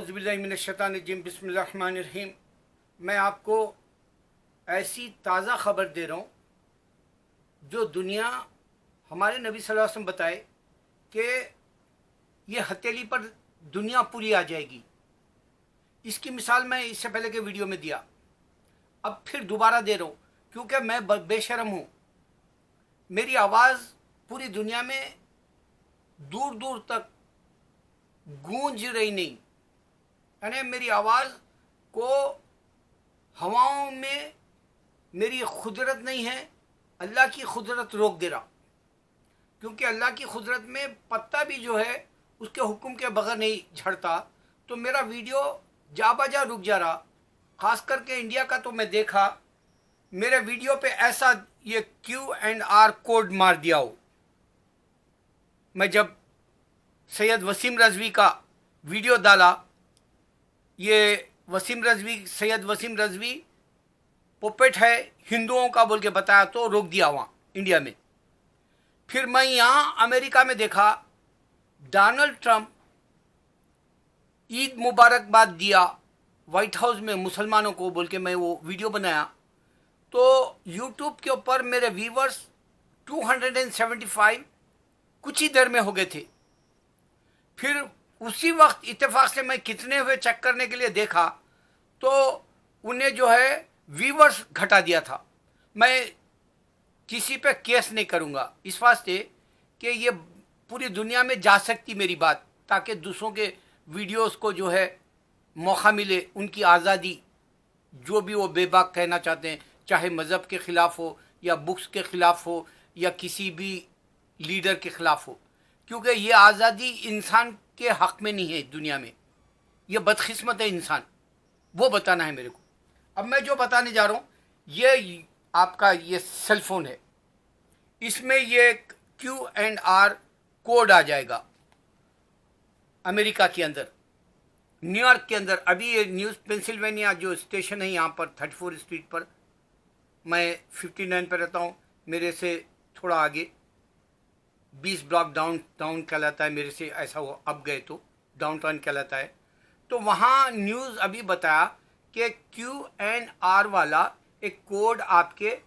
औज़ुबिल्लाहिमिनश्शैतानिर्रजीम बिस्मिल्लाहिर्रहमानिर्रहीम। मैं आपको ऐसी ताज़ा ख़बर दे रहा हूँ जो दुनिया हमारे नबी सल्लल्लाहु अलैहि वसल्लम बताए कि ये हथेली पर दुनिया पूरी आ जाएगी। इसकी मिसाल मैं इससे पहले के वीडियो में दिया, अब फिर दोबारा दे रहा हूँ क्योंकि मैं बेशरम हूँ। मेरी आवाज़ पूरी दुनिया में दूर दूर तक गूंज रही नहीं, यानी मेरी आवाज़ को हवाओं में मेरी खुदरत नहीं है, अल्लाह की खुदरत रोक दे रहा। क्योंकि अल्लाह की खुदरत में पत्ता भी जो है उसके हुक्म के बगैर नहीं झड़ता, तो मेरा वीडियो जा बजा रुक जा रहा। ख़ास करके इंडिया का तो मैं देखा, मेरे वीडियो पे ऐसा ये Q&R कोड मार दिया हो। मैं जब सैयद वसीम रज़वी का वीडियो डाला, ये सैयद वसीम रज़वी पोपेट है, हिंदुओं का बोल के बताया तो रोक दिया वहाँ इंडिया में। फिर मैं यहाँ अमेरिका में देखा, डोनाल्ड ट्रंप ईद मुबारकबाद दिया वाइट हाउस में मुसलमानों को बोल के मैं वो वीडियो बनाया, तो यूट्यूब के ऊपर मेरे व्यूवर्स 275 कुछ ही देर में हो गए थे। फिर उसी वक्त इत्तेफाक से मैं कितने हुए चेक करने के लिए देखा तो उन्हें जो है व्यूवर्स घटा दिया था। मैं किसी पे केस नहीं करूँगा इस वास्ते कि ये पूरी दुनिया में जा सकती मेरी बात, ताकि दूसरों के वीडियोस को जो है मौका मिले, उनकी आज़ादी, जो भी वो बेबाक कहना चाहते हैं, चाहे मज़हब के ख़िलाफ़ हो या बुक्स के ख़िलाफ़ हो या किसी भी लीडर के ख़िलाफ़ हो। क्योंकि ये आज़ादी इंसान के हक़ में नहीं है दुनिया में, ये बदकिस्मत है इंसान, वो बताना है मेरे को। अब मैं जो बताने जा रहा हूँ, ये आपका ये सेल फ़ोन है, इसमें ये Q&R कोड आ जाएगा अमेरिका के अंदर, न्यूयॉर्क के अंदर। अभी ये न्यूज़ पेंसिल्वेनिया जो स्टेशन है यहाँ पर 34 स्ट्रीट पर, मैं 59 पर रहता हूँ, मेरे से थोड़ा आगे 20 ब्लॉक डाउन कहलाता है मेरे से, ऐसा हो अब गए तो डाउनटाउन कहलाता है। तो वहाँ न्यूज़ अभी बताया कि Q&R वाला एक कोड आपके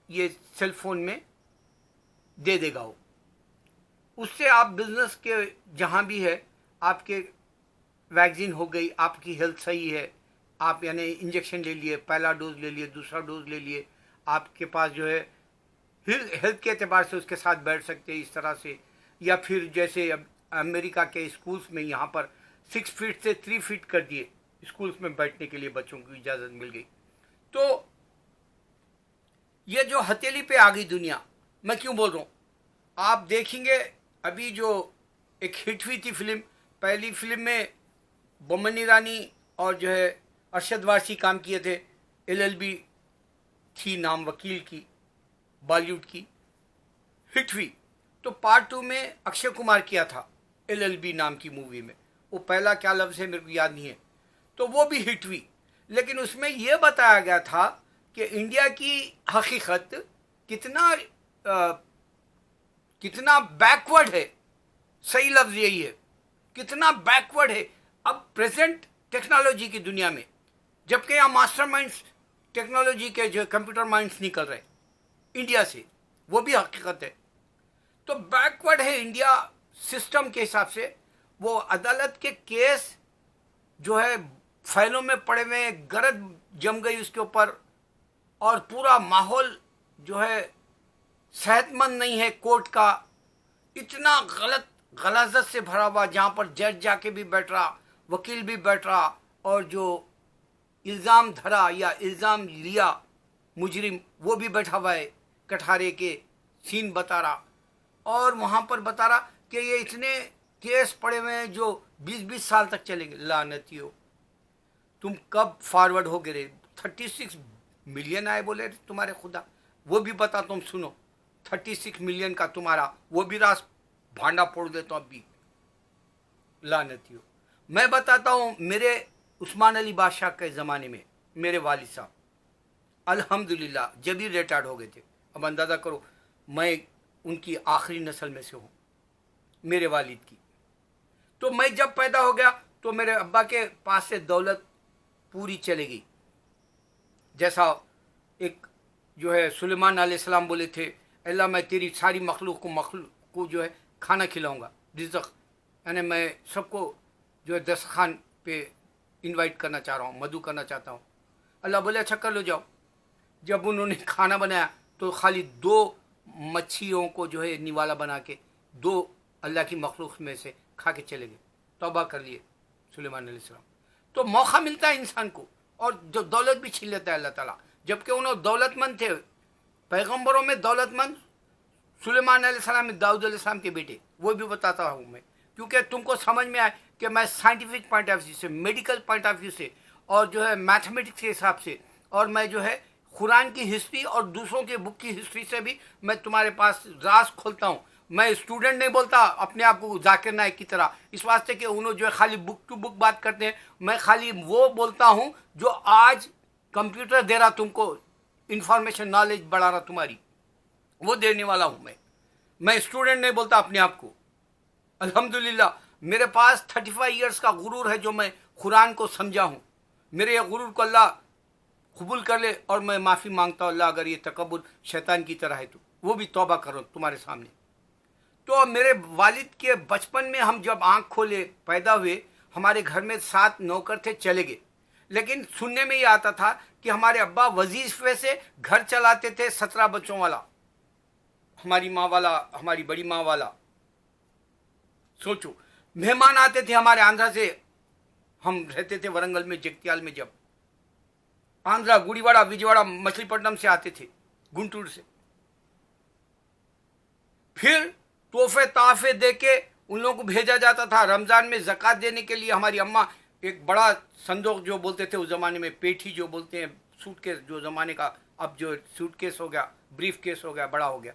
ये सेल फोन में दे देगा वो। उससे आप बिज़नेस के जहाँ भी है, आपके वैक्सीन हो गई, आपकी हेल्थ सही है, आप यानी इंजेक्शन ले लिए, पहला डोज ले लिए, दूसरा डोज ले लिए, आपके पास जो है हेल्थ के एतबार से उसके साथ बैठ सकते हैं इस तरह से। या फिर जैसे अब अमेरिका के स्कूल्स में यहाँ पर 6 फीट से 3 फीट कर दिए, स्कूल्स में बैठने के लिए बच्चों को इजाज़त मिल गई। तो ये जो हथेली पे आ गई दुनिया, मैं क्यों बोल रहा हूँ, आप देखेंगे अभी जो एक हिट हुई थी फिल्म, पहली फिल्म में बोमन ईरानी और जो है अरशद वारसी काम किए थे, LLB थी नाम वकील की, बॉलीवुड की, हिट हुई। तो पार्ट 2 में अक्षय कुमार किया था LLB नाम की मूवी में, वो पहला क्या लफ्ज़ है मेरे को याद नहीं है, तो वो भी हिट हुई। लेकिन उसमें यह बताया गया था कि इंडिया की हकीकत कितना बैकवर्ड है, सही लफ्ज़ यही है, कितना बैकवर्ड है अब प्रेजेंट टेक्नोलॉजी की दुनिया में, जबकि यहाँ मास्टर माइंड्स टेक्नोलॉजी के जो कंप्यूटर माइंड्स निकल रहे इंडिया से, वो भी हकीकत है। तो बैकवर्ड है इंडिया सिस्टम के हिसाब से। वो अदालत के केस जो है फाइलों में पड़े हुए, गरज जम गई उसके ऊपर, और पूरा माहौल जो है सेहतमंद नहीं है कोर्ट का, इतना गलाजत से भरा हुआ, जहाँ पर जज जाके भी बैठ रहा, वकील भी बैठ रहा, और जो इल्ज़ाम धरा या इल्ज़ाम लिया मुजरिम वो भी बैठा हुआ है, कठारे के सीन बता रहा, और वहाँ पर बता रहा कि ये इतने केस पड़े हुए हैं जो 20-20 साल तक चलेंगे। लानतियों, तुम कब फॉरवर्ड हो गए? 36 मिलियन आए बोले तुम्हारे खुदा, वो भी बता, तुम सुनो, 36 मिलियन का तुम्हारा वो भी रास भांडा फोड़ देता हूँ अभी। लानतियों, मैं बताता हूँ, मेरे उस्मान अली बादशाह के ज़माने में मेरे वालिद साहब अल्हम्दुलिल्लाह जब ही रिटायर्ड हो गए थे। अब अंदाज़ा करो, मैं उनकी आखिरी नस्ल में से हूँ, मेरे वालिद की। तो मैं जब पैदा हो गया तो मेरे अब्बा के पास से दौलत पूरी चलेगी। जैसा एक जो है सुलेमान अलैहिस्सलाम बोले थे, अल्लाह मैं तेरी सारी मखलूक को जो है खाना खिलाऊंगा, रिज़्क़, यानी मैं सबको जो है दस्तरखान पे इनवाइट करना चाह रहा हूँ, मदू करना चाहता हूँ। अल्लाह बोले अच्छा कर लो जाओ। जब उन्होंने खाना बनाया तो खाली 2 मच्छियों को जो है निवाला बना के 2 अल्लाह की मखलूक में से खा के चले गए, तौबा कर लिए सुलेमान अलैहिस्सलाम। तो मौका मिलता है इंसान को, और जो दौलत भी छीन लेता है अल्लाह ताला, जबकि उन्होंने दौलतमंद थे। पैगंबरों में दौलतमंद सुलेमान अलैहिस्सलाम में दाऊद अलैहिस्सलाम के बेटे, वो भी बताता हूँ मैं, क्योंकि तुमको समझ में आए कि मैं साइंटिफिक पॉइंट ऑफ व्यू से, मेडिकल पॉइंट ऑफ व्यू से, और जो है मैथमेटिक्स के हिसाब से, और मैं जो है कुरान की हिस्ट्री और दूसरों के बुक की हिस्ट्री से भी मैं तुम्हारे पास राज खोलता हूँ। मैं स्टूडेंट नहीं बोलता अपने आप को जाकिर नाइक की तरह, इस वास्ते कि उन्होंने जो है खाली बुक टू बुक बात करते हैं। मैं खाली वो बोलता हूँ जो आज कंप्यूटर दे रहा तुमको, इंफॉर्मेशन नॉलेज बढ़ा रहा तुम्हारी, वो देने वाला हूँ मैं स्टूडेंट नहीं बोलता अपने आप को। अल्हम्दुलिल्लाह मेरे पास 35 ईयर्स का गुरूर है जो मैं कुरान को समझा हूँ। मेरे ये गुरूर को अल्लाह कबूल कर ले, और मैं माफ़ी मांगता हूँ अल्लाह अगर ये तकब्बुर शैतान की तरह है तो वो भी तौबा करो तुम्हारे सामने। तो मेरे वालिद के बचपन में हम जब आँख खोले पैदा हुए, हमारे घर में 7 नौकर थे, चले गए। लेकिन सुनने में ये आता था कि हमारे अब्बा वजीफे से घर चलाते थे 17 बच्चों वाला, हमारी माँ वाला, हमारी बड़ी माँ वाला। सोचो, मेहमान आते थे हमारे आंध्रा से, हम रहते थे वरंगल में, जगतियाल में, जब आंध्रा, गुड़ीवाड़ा, विजयवाड़ा, मछलीपट्टनम से आते थे, गुंटूर से। फिर तोहफे ताहफे दे के उन लोगों को भेजा जाता था। रमज़ान में ज़कात देने के लिए हमारी अम्मा एक बड़ा संदूक, जो बोलते थे उस ज़माने में, पेठी जो बोलते हैं, सूटकेस जो ज़माने का, अब जो सूटकेस हो गया, ब्रीफ केस हो गया, बड़ा हो गया,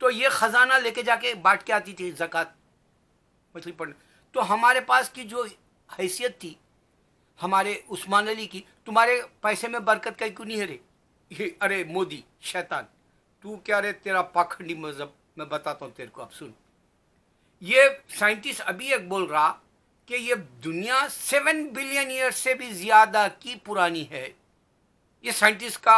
तो ये ख़जाना लेके जाके बांट के आती थी ज़कात मछलीपट्टनम। तो हमारे पास की जो हैसियत थी हमारे उस्मान अली की, तुम्हारे पैसे में बरकत कहीं क्यों नहीं है रे? अरे मोदी शैतान, तू क्या रे, तेरा पाखंडी मजहब मैं बताता हूँ तेरे को, अब सुन। ये साइंटिस्ट अभी एक बोल रहा कि ये दुनिया 7 बिलियन ईयर से भी ज़्यादा की पुरानी है। ये साइंटिस्ट का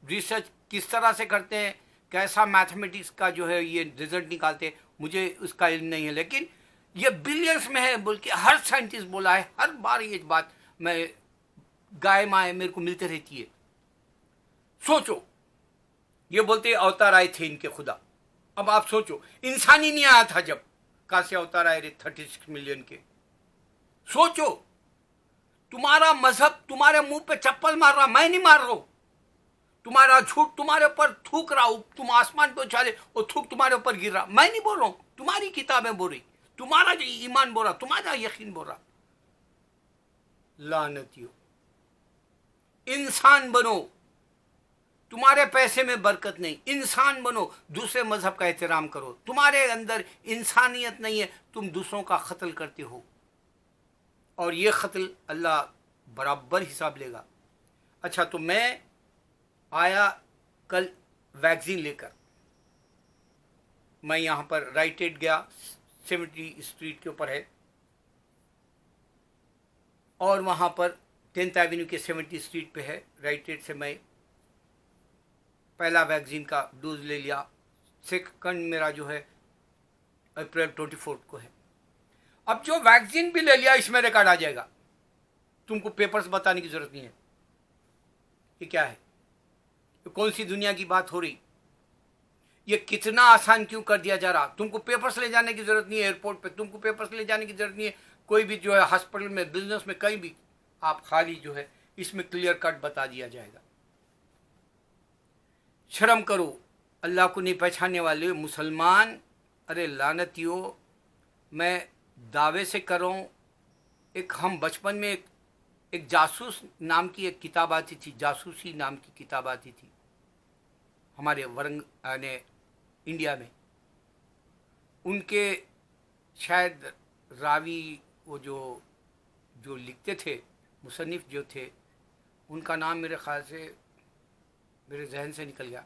रिसर्च किस तरह से करते हैं, कैसा मैथमेटिक्स का जो है ये रिजल्ट निकालते हैं, मुझे उसका इल्म नहीं है, लेकिन ये बिलियंस में है बोल के हर साइंटिस्ट बोला है। हर बार ये बात मैं गाय माए मेरे को मिलते रहती है। सोचो, ये बोलते अवतार आए थे इनके खुदा। अब आप सोचो, इंसान ही नहीं आया था जब, कहां से अवतार आए रे 36 मिलियन के? सोचो, तुम्हारा मजहब तुम्हारे मुंह पे चप्पल मार रहा, मैं नहीं मार रहा हूं। तुम्हारा झूठ तुम्हारे ऊपर थूक रहा हूं, तुम आसमान पे उछाले और थूक तुम्हारे ऊपर गिर रहा, मैं नहीं बोल रहा हूं, तुम्हारी किताबें बोल रही, तुम्हारा जो ईमान बोल रहा, तुम्हारा यकीन बोल रहा। लानतियों, इंसान बनो, तुम्हारे पैसे में बरकत नहीं, इंसान बनो, दूसरे मजहब का एहतराम करो। तुम्हारे अंदर इंसानियत नहीं है, तुम दूसरों का कत्ल करते हो, और ये कत्ल अल्लाह बराबर हिसाब लेगा। अच्छा, तो मैं आया कल वैक्सीन लेकर, मैं यहाँ पर राइट एड गया, 70 स्ट्रीट के ऊपर है, और वहाँ पर 10th एवेन्यू के 70 स्ट्रीट पे है। राइट एड से मैं पहला वैक्सीन का डोज ले लिया, सेकंड मेरा जो है अप्रैल 24 को है। अब जो वैक्सीन भी ले लिया इसमें रिकॉर्ड आ जाएगा, तुमको पेपर्स बताने की जरूरत नहीं है। ये क्या है? ये कौन सी दुनिया की बात हो रही? ये कितना आसान क्यों कर दिया जा रहा? तुमको पेपर्स ले जाने की जरूरत नहीं है एयरपोर्ट पे, तुमको पेपर्स ले जाने की जरूरत नहीं है कोई भी जो है हॉस्पिटल में, बिजनेस में, कहीं भी। आप खाली जो है इसमें क्लियर कट बता दिया जाएगा। शर्म करो, अल्लाह को नहीं पहचानने वाले मुसलमान। अरे लानतियों, मैं दावे से कर रहा हूँ, एक हम बचपन में एक जासूस नाम की एक किताब आती थी, जासूसी नाम की किताब आती थी हमारे ने इंडिया में। उनके शायद रावी, वो जो लिखते थे, मुसन्निफ जो थे, उनका नाम मेरे ख्याल से मेरे जहन से निकल गया।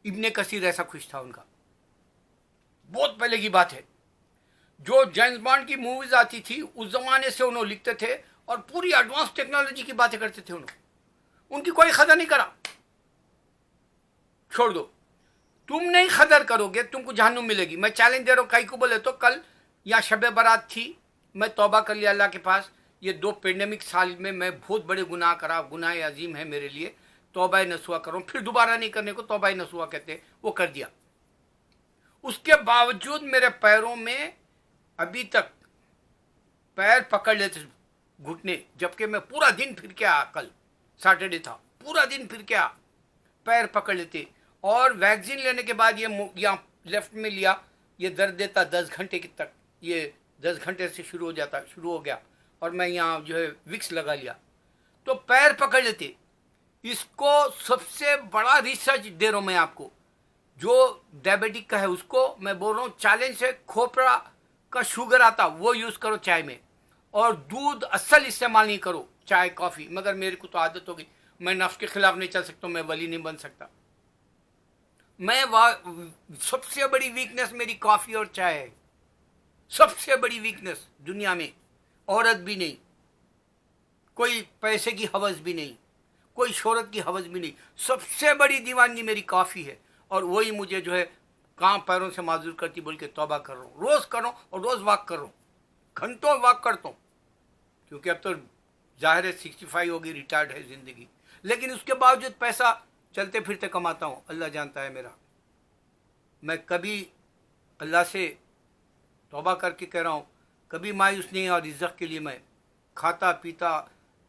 इब्ने कसीर ऐसा कुछ था उनका, बहुत पहले की बात है। जो जेम्स बॉन्ड की मूवीज आती थी उस जमाने से उन्होंने लिखते थे और पूरी एडवांस टेक्नोलॉजी की बातें करते थे उन्होंने। उनकी कोई कदर नहीं करा, छोड़ दो। तुम नहीं कदर करोगे तुमको जहन्नुम मिलेगी। मैं चैलेंज दे रहा हूँ, कई को बोले तो कल यहाँ शब बारात थी, मैं तौबा कर लिया अल्लाह के पास। ये 2 पेंडेमिक साल में मैं बहुत बड़े गुनाह करा, गुनाह अजीम है मेरे लिए, तौबा नसूआ करो, फिर दोबारा नहीं करने को तौबा नसूआ कहते, वो कर दिया। उसके बावजूद मेरे पैरों में अभी तक पैर पकड़ लेते घुटने, जबकि मैं पूरा दिन फिर के आया, कल सैटरडे था, पूरा दिन फिर के आया, पैर पकड़ लेते। और वैक्सीन लेने के बाद ये यहाँ लेफ्ट में लिया, ये दर्द देता 10 घंटे की तक, ये 10 घंटे से शुरू हो गया और मैं यहाँ जो है विक्स लगा लिया तो पैर पकड़ लेते। इसको सबसे बड़ा रिसर्च दे रहा हूँ मैं आपको, जो डायबिटिक का है उसको मैं बोल रहा हूँ चैलेंज से, खोपरा का शुगर आता वो यूज़ करो चाय में, और दूध असल इस्तेमाल नहीं करो, चाय कॉफ़ी। मगर मेरे को तो आदत हो गई, मैं नफ्स के खिलाफ नहीं चल सकता, मैं वली नहीं बन सकता। सबसे बड़ी वीकनेस मेरी कॉफ़ी और चाय है, सबसे बड़ी वीकनेस दुनिया में। औरत भी नहीं, कोई पैसे की हवस भी नहीं, कोई शोहरत की हवस भी नहीं, सबसे बड़ी दीवानगी मेरी कॉफ़ी है। और वही मुझे जो है काम पैरों से माजूर करती बोल के तौबा कर रहा हूँ, रोज़ कर रहा हूँ और रोज़ वॉक कर रहा हूँ, घंटों वॉक करता हूँ, क्योंकि अब तो जाहिर है 65 होगी, रिटायर्ड है ज़िंदगी, लेकिन उसके बावजूद पैसा चलते फिरते कमाता हूँ, अल्लाह जानता है मेरा। मैं कभी अल्लाह से तौबा करके कह रहा हूँ, कभी मायूस नहीं, और इज्जत के लिए मैं खाता पीता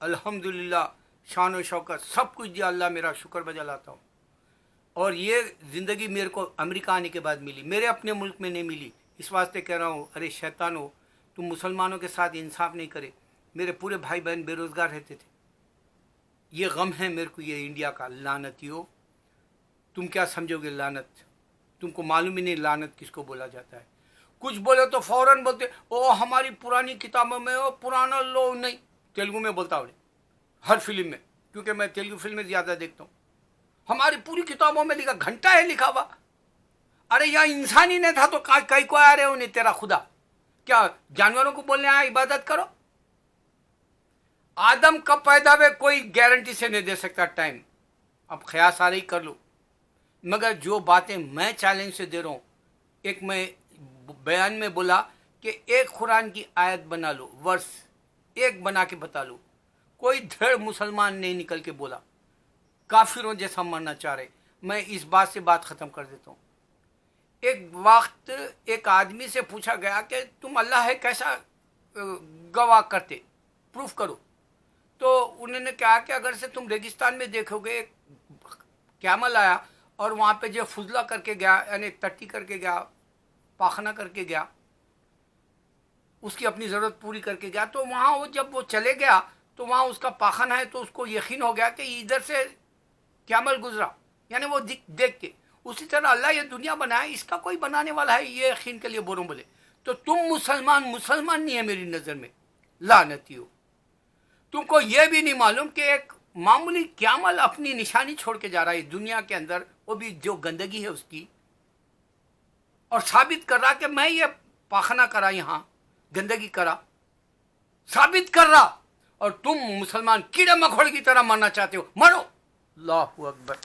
अल्हम्दुलिल्लाह शान व शौकत सब कुछ दिया, अल्लाह मेरा शुक्र बजा लाता हूँ। और ये ज़िंदगी मेरे को अमेरिका आने के बाद मिली, मेरे अपने मुल्क में नहीं मिली। इस वास्ते कह रहा हूँ, अरे शैतान हो, तुम मुसलमानों के साथ इंसाफ नहीं करे। मेरे पूरे भाई बहन बेरोज़गार रहते थे, ये गम है मेरे को, ये इंडिया का। लानतियों, तुम क्या समझोगे लानत, तुमको मालूम ही नहीं लानत किसको बोला जाता है। कुछ बोले तो फ़ौरन बोलते ओ हमारी पुरानी किताबों में वो पुराना लो, नहीं, तेलुगु में बोलता हूँ हर फिल्म में, क्योंकि मैं तेलुगु फिल्में ज़्यादा देखता हूँ। हमारी पूरी किताबों में लिखा, घंटा है लिखा हुआ। अरे यहाँ इंसान ही नहीं था तो कई को आ रहे हो नहीं, तेरा खुदा क्या जानवरों को बोलने आया इबादत करो? आदम कब पैदा हुए कोई गारंटी से नहीं दे सकता टाइम, अब ख्याल सारी कर लो। मगर जो बातें मैं चैलेंज से दे रहा हूँ, एक मैं बयान में बोला कि एक कुरान की आयत बना लो, वर्स एक बना के बता लो, कोई धड़ मुसलमान नहीं निकल के बोला, काफिरों जैसा मरना चाह रहे। मैं इस बात से बात ख़त्म कर देता हूँ। एक वक्त एक आदमी से पूछा गया कि तुम अल्लाह है कैसा गवाह करते, प्रूफ करो। तो उन्होंने कहा कि अगर से तुम रेगिस्तान में देखोगे, कैमल आया और वहाँ पे जो फुजला करके गया, यानी टट्टी करके गया, पाखना करके गया, उसकी अपनी ज़रूरत पूरी करके गया, तो वहाँ वो जब वो चले गया तो वहाँ उसका पाखना है, तो उसको यकीन हो गया कि इधर से कैमल गुजरा, यानी वो देख के। उसी तरह अल्लाह ये दुनिया बनाए, इसका कोई बनाने वाला है, ये यकीन के लिए बोलो बोले। तो तुम मुसलमान नहीं है मेरी नज़र में, लानती हो। तुमको ये भी नहीं मालूम कि एक मामूली कैमल अपनी निशानी छोड़ के जा रहा है दुनिया के अंदर, वो भी जो गंदगी है उसकी, और साबित कर रहा कि मैं ये पाखना करा, यहाँ गंदगी करा, साबित कर रहा। और तुम मुसलमान कीड़े मकोड़े की तरह मरना चाहते हो, मरो। अल्लाहू अकबर।